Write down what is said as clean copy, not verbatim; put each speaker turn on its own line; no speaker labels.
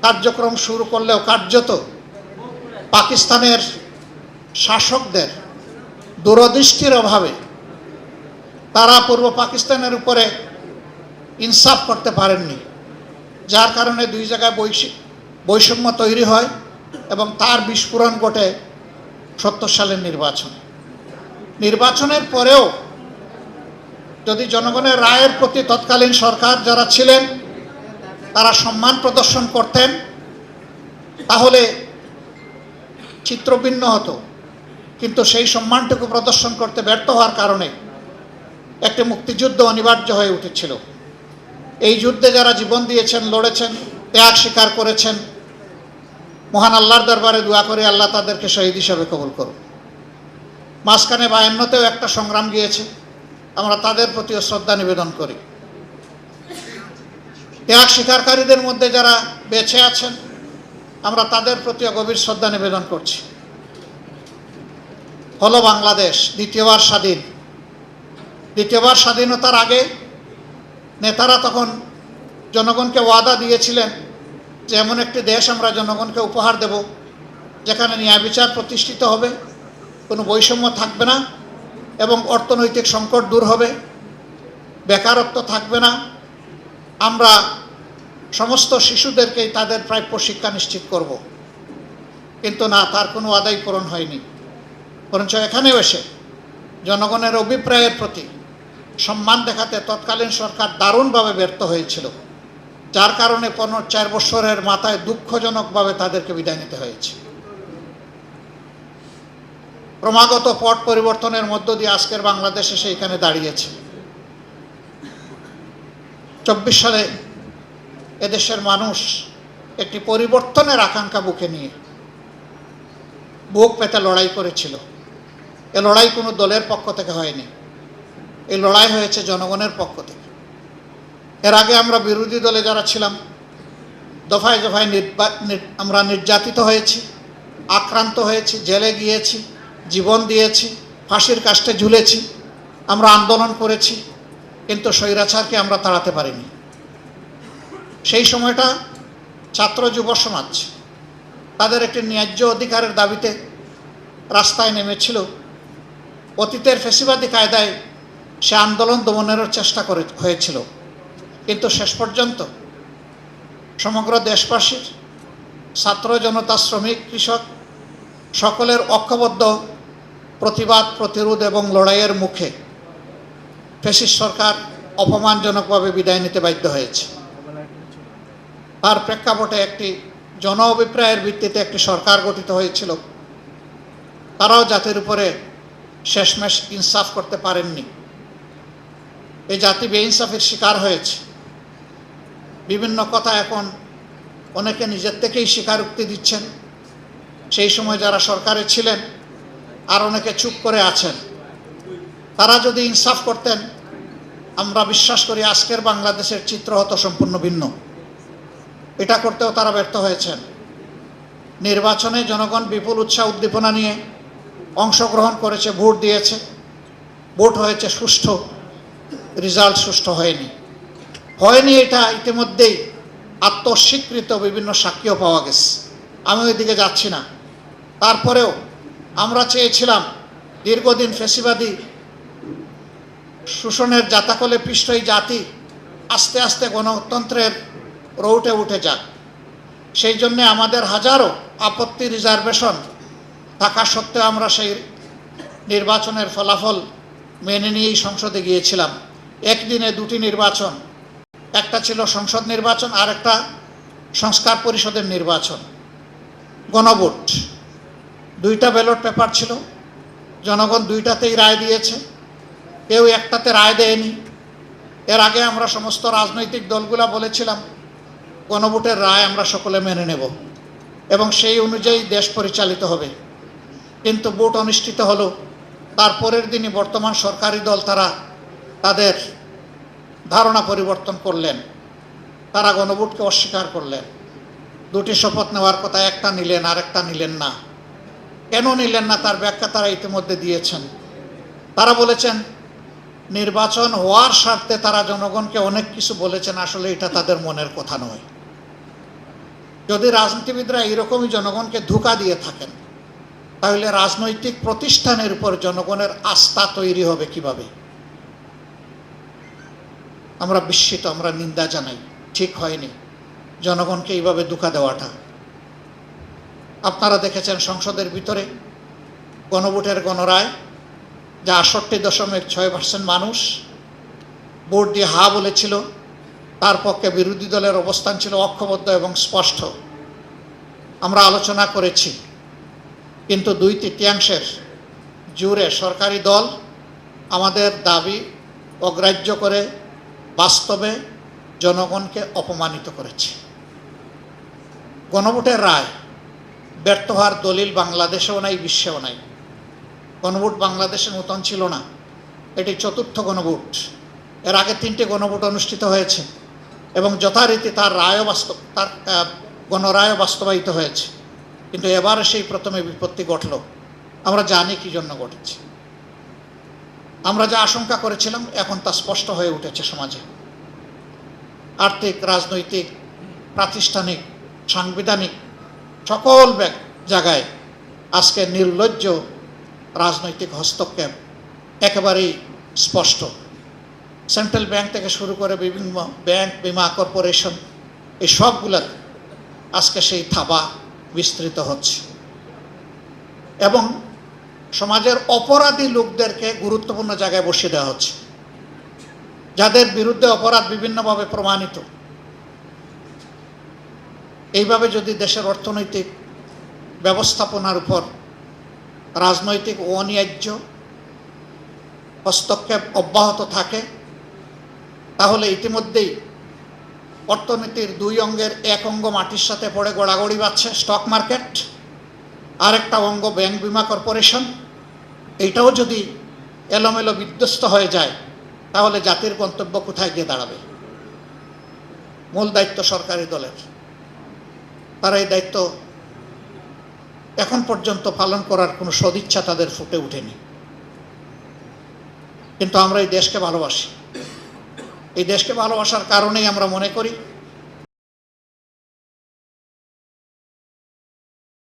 কার্যক্রম শুরু করলেও কার্যত পাকিস্তানের শাসকদের দূরদৃষ্টির অভাবে তারা পূর্ব পাকিস্তানের উপরে ইনসাফ করতে পারেননি, যার কারণে দুই জায়গায় বৈষম্য তৈরি হয় এবং তার বিস্ফোরণ ঘটে ৭০ সালের নির্বাচনের পরেও যদি জনগণের রায়ের প্রতি তৎকালীন সরকার যারা ছিলেন তারা সম্মান প্রদর্শন করতেন, তাহলে চিত্র ভিন্ন হতো। কিন্তু সেই সম্মানটুকু প্রদর্শন করতে ব্যর্থ হওয়ার কারণে একটি মুক্তিযুদ্ধ অনিবার্য হয়ে উঠেছিল। এই যুদ্ধে যারা জীবন দিয়েছেন, লড়েছেন, ত্যাগ স্বীকার করেছেন, মহান আল্লাহর দরবারে দোয়া করে আল্লাহ তাদেরকে শহীদ হিসাবে কবুল করুন। মাঝখানে ৫২তেও একটা সংগ্রাম গিয়েছে, আমরা তাদের প্রতিও শ্রদ্ধা নিবেদন করি। ত্যাগ স্বীকারকারীদের মধ্যে যারা বেঁচে আছেন আমরা তাদের প্রতিও গভীর শ্রদ্ধা নিবেদন করছি। হলো বাংলাদেশ দ্বিতীয়বার স্বাধীন। দ্বিতীয়বার স্বাধীনতার আগে নেতারা তখন জনগণকে ওয়াদা দিয়েছিলেন যে এমন একটি দেশ আমরা জনগণকে উপহার দেব যেখানে ন্যায় বিচার প্রতিষ্ঠিত হবে, কোনো বৈষম্য থাকবে না এবং অর্থনৈতিক সংকট দূর হবে, বেকারত্ব থাকবে না, আমরা সমস্ত শিশুদেরকেই তাদের প্রাপ্য শিক্ষা নিশ্চিত করব। কিন্তু না, তার কোনো ওয়াদাই পূরণ হয়নি। বরঞ্চ এখানেও এসে জনগণের অভিপ্রায়ের প্রতি সম্মান দেখাতে তৎকালীন সরকার দারুণভাবে ব্যর্থ হয়েছিল, যার কারণে ৪ বছরের মাথায় দুঃখজনকভাবে তাদেরকে বিদায় নিতে হয়েছে। ক্রমাগত পট পরিবর্তনের মধ্য দিয়ে আজকের বাংলাদেশে সেইখানে দাঁড়িয়েছে। ২৪ সালে এদেশের মানুষ একটি পরিবর্তনের আকাঙ্ক্ষা বুকে নিয়ে বুক পেতে লড়াই করেছিল। এ লড়াই কোনো দলের পক্ষ থেকে হয়নি, এই লড়াই হয়েছে জনগণের পক্ষ থেকে। এর আগে আমরা বিরোধী দলে যারা ছিলাম দফায় দফায় আমরা নির্যাতিত হয়েছি, আক্রান্ত হয়েছি, জেলে গিয়েছি, জীবন দিয়েছি, ফাঁসির কাস্টে ঝুলেছি, আমরা আন্দোলন করেছি, কিন্তু স্বৈরাচারকে আমরা তাড়াতে পারিনি। সেই সময়টা ছাত্র যুব সমাজ তাদের একটি ন্যায্য অধিকারের দাবিতে রাস্তায় নেমেছিল। অতীতের ফ্যাসিবাদী কায়দায় সে আন্দোলন দমনেরও চেষ্টা হয়েছিল, কিন্তু শেষ পর্যন্ত সমগ্র দেশবাসীর ছাত্র জনতা, শ্রমিক, কৃষক সকলের ঐক্যবদ্ধ প্রতিবাদ, প্রতিরোধ এবং লড়াইয়ের মুখে ফ্যাসিস্ট সরকার অপমানজনকভাবে বিদায় নিতে বাধ্য হয়েছে। তার প্রেক্ষাপটে একটি জন অভিপ্রায়ের ভিত্তিতে একটি সরকার গঠিত হয়েছিল, তারাও জাতির উপরে শেষমেশ ইনসাফ করতে পারেননি। এই জাতি বেইনসাফের শিকার হয়েছে। বিভিন্ন কথা এখন অনেকে নিজের থেকেই স্বীকারোক্তি দিচ্ছেন। সেই সময় যারা সরকারে ছিলেন আর অনেকে চুপ করে আছেন। তারা যদি ইনসাফ করতেন, আমরা বিশ্বাস করি আজকের বাংলাদেশের চিত্র হতো সম্পূর্ণ ভিন্ন। এটা করতেও তারা ব্যর্থ হয়েছেন। নির্বাচনে জনগণ বিপুল উৎসাহ উদ্দীপনা নিয়ে অংশগ্রহণ করেছে, ভোট দিয়েছে, ভোট হয়েছে সুষ্ঠু, রেজাল্ট সুষ্ঠু হয়নি এটা ইতিমধ্যেই আত্মস্বীকৃত বিভিন্ন সাক্ষীও পাওয়া গেছে। আমি ওই দিকে যাচ্ছি না। তারপরেও আমরা চেয়েছিলাম দীর্ঘদিন ফ্যাসিবাদী শোষণের জাতাকলে পিষ্ট এই জাতি আস্তে আস্তে গণতন্ত্রের রৌটে উঠে যাক। সেই জন্যে আমাদের হাজারো আপত্তি, রিজার্ভেশন থাকা সত্ত্বেও আমরা সেই নির্বাচনের ফলাফল মেনে নিয়েই সংসদে গিয়েছিলাম। একদিনে 2টি নির্বাচন, একটা ছিল সংসদ নির্বাচন আর একটা সংস্কার পরিষদের নির্বাচন। গণভোট, 2টা ব্যালট পেপার ছিল, জনগণ 2টাতেই রায় দিয়েছে, কেউ একটাতে রায় দেয়নি। এর আগে আমরা সমস্ত রাজনৈতিক দলগুলা বলেছিলাম গণভোটের রায় আমরা সকলে মেনে নেব এবং সেই অনুযায়ী দেশ পরিচালিত হবে। কিন্তু ভোট অনুষ্ঠিত হলো, তারপরের দিনই বর্তমান সরকারি দল তারা তাদের ধারণা পরিবর্তন করলেন, তারা গণভোটকে অস্বীকার করলেন। 2টি শপথ নেওয়ার কথা, একটা নিলেন আর একটা নিলেন না। কেন নিলেন না তার ব্যাখ্যা তারা ইতিমধ্যে দিয়েছেন। তারা বলেছেন নির্বাচন হওয়ার স্বার্থে তারা জনগণকে অনেক কিছু বলেছেন, আসলে এটা তাদের মনের কথা নয়। যদি রাজনীতিবিদরা এইরকমই জনগণকে ধোঁকা দিয়ে থাকেন, তাহলে রাজনৈতিক প্রতিষ্ঠানের উপর জনগণের আস্থা তৈরি হবে কিভাবে? আমরা বিস্মিত, আমরা নিন্দা জানাই। ঠিক হয়নি জনগণকে এইভাবে ধোঁকা দেওয়াটা। আপনারা দেখেছেন সংসদের ভিতরে গণভোটের গণরায়, যা ৬৮.৬% মানুষ ভোট দিয়ে হা বলেছিল, তার পক্ষে বিরোধী দলের অবস্থান ছিল ঐক্যবদ্ধ এবং স্পষ্ট। আমরা আলোচনা করেছি, কিন্তু ২/৩ জুড়ে সরকারি দল আমাদের দাবি অগ্রাহ্য করে বাস্তবে জনগণকে অপমানিত করেছে। গণভোটের রায় ব্যর্থ হওয়ার দলিল বাংলাদেশেও নাই, বিশ্বেও নাই। গণভোট বাংলাদেশের মতন ছিল না, এটি চতুর্থ গণভোট। এর আগে ৩টে গণভোট অনুষ্ঠিত হয়েছে এবং যথারীতি তার গণরায়ও বাস্তবায়িত হয়েছে, কিন্তু এবারে সেই প্রথমে বিপত্তি ঘটল। আমরা জানি কি জন্য ঘটেছে। আমরা যা আশঙ্কা করেছিলাম এখন তা স্পষ্ট হয়ে উঠেছে সমাজে। আর্থিক, রাজনৈতিক, প্রাতিষ্ঠানিক, সাংবিধানিক সকল জায়গায় আজকে নির্লজ্জ রাজনৈতিক হস্তক্ষেপ একেবারেই স্পষ্ট। সেন্ট্রাল ব্যাংক থেকে শুরু করে বিভিন্ন ব্যাংক, বিমা কর্পোরেশন, এই সবগুলোর আজকে সেই থাবা বিস্তৃত হচ্ছে এবং সমাজের অপরাধী লোকদেরকে গুরুত্বপূর্ণ জায়গায় বসিয়ে দেওয়া হচ্ছে, যাদের বিরুদ্ধে অপরাধ বিভিন্নভাবে প্রমাণিত। এইভাবে যদি দেশের অর্থনৈতিক ব্যবস্থাপনার উপর রাজনৈতিক অনিবার্য হস্তক্ষেপ অব্যাহত থাকে, তাহলে ইতিমধ্যেই অর্থনীতির ২ অঙ্গের এক অঙ্গ মাটির সাথে পড়ে গড়াগড়ি বাচ্ছে, স্টক মার্কেট, আরেকটা অঙ্গ ব্যাংক, বিমা কর্পোরেশন। এইটাও যদি এলোমেলো বিধ্বস্ত হয়ে যায়, তাহলে জাতির গন্তব্য কোথায় গিয়ে দাঁড়াবে? মূল দায়িত্ব সরকারি দলের। তারা এই দায়িত্ব এখন পর্যন্ত পালন করার কোনো সদিচ্ছা তাদের ফুটে ওঠেনি। কিন্তু আমরা এই দেশকে ভালোবাসি। এই দেশকে ভালোবাসার কারণেই আমরা মনে করি